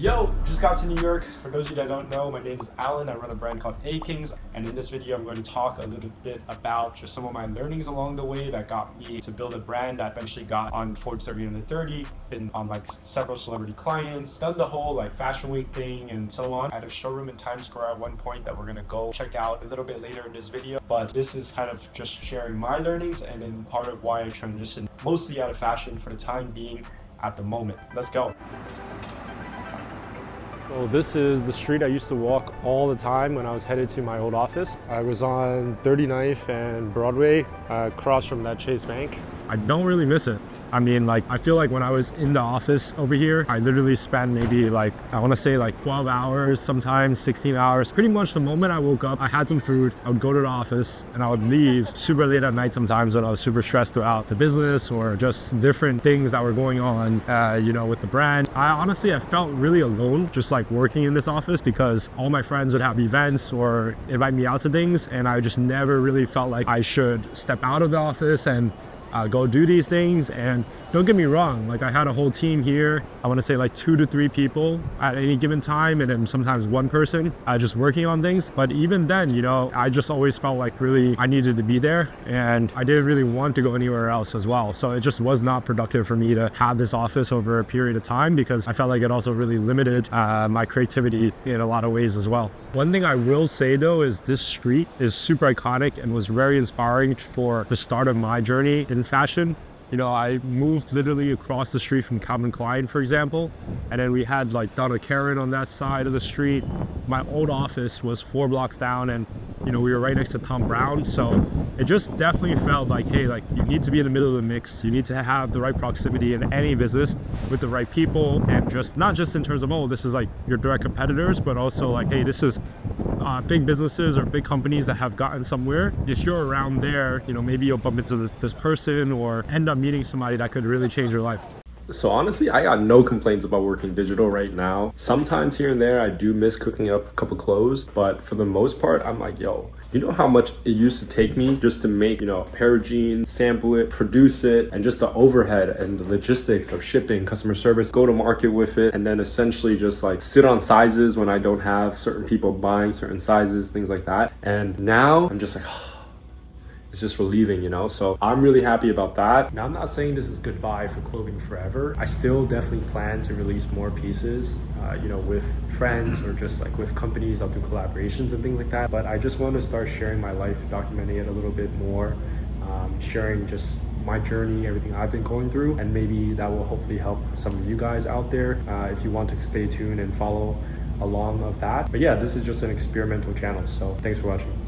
Yo, just got to New York. For those of you that don't know, my name is Alan. I run a brand called A-Kings, and in this video I'm going to talk a little bit about just some of my learnings along the way that got me to build a brand that eventually got on Forbes 30 under 30, been on like several celebrity clients, done the whole like fashion week thing and so on. I had a showroom in Times Square at one point that we're going to go check out a little bit later in this video, but this is kind of just sharing my learnings and then part of why I transitioned mostly out of fashion for the time being at the moment. Let's go. So this is the street I used to walk all the time when I was headed to my old office. I was on 39th and Broadway, across from that Chase Bank. I don't really miss it. I mean, like, I feel like when I was in the office over here, I literally spent maybe like, I want to say like 12 hours, sometimes 16 hours. Pretty much the moment I woke up, I had some food, I would go to the office and I would leave super late at night sometimes when I was super stressed throughout the business or just different things that were going on, with the brand. I felt really alone just like working in this office because all my friends would have events or invite me out to things and I just never really felt like I should step out of the office and go do these things. And don't get me wrong, like I had a whole team here. I want to say like 2 to 3 people at any given time, and then sometimes one person just working on things. But even then, I just always felt like really I needed to be there, and I didn't really want to go anywhere else as well. So it just was not productive for me to have this office over a period of time because I felt like it also really limited my creativity in a lot of ways as well. One thing I will say though is this street is super iconic and was very inspiring for the start of my journey in fashion. I moved literally across the street from Calvin Klein, for example, and then we had like Donna Karan on that side of the street. My old office was 4 blocks down, and we were right next to Tom Brown. So it just definitely felt like, hey, like you need to be in the middle of the mix. You need to have the right proximity in any business with the right people, and just not just in terms of, oh, this is like your direct competitors, but also like, hey, this is big businesses or big companies that have gotten somewhere. If you're around there, maybe you'll bump into this person or end up meeting somebody that could really change your life. So honestly, I got no complaints about working digital right now. Sometimes here and there, I do miss cooking up a couple clothes, but for the most part, I'm like, yo, you know how much it used to take me just to make, a pair of jeans, sample it, produce it, and just the overhead and the logistics of shipping, customer service, go to market with it, and then essentially just like sit on sizes when I don't have certain people buying certain sizes, things like that. And now I'm just like, it's just relieving, So I'm really happy about that. Now, I'm not saying this is goodbye for clothing forever. I still definitely plan to release more pieces, with friends or just like with companies. I'll do collaborations and things like that. But I just want to start sharing my life, documenting it a little bit more, sharing just my journey, everything I've been going through. And maybe that will hopefully help some of you guys out there if you want to stay tuned and follow along of that. But yeah, this is just an experimental channel. So thanks for watching.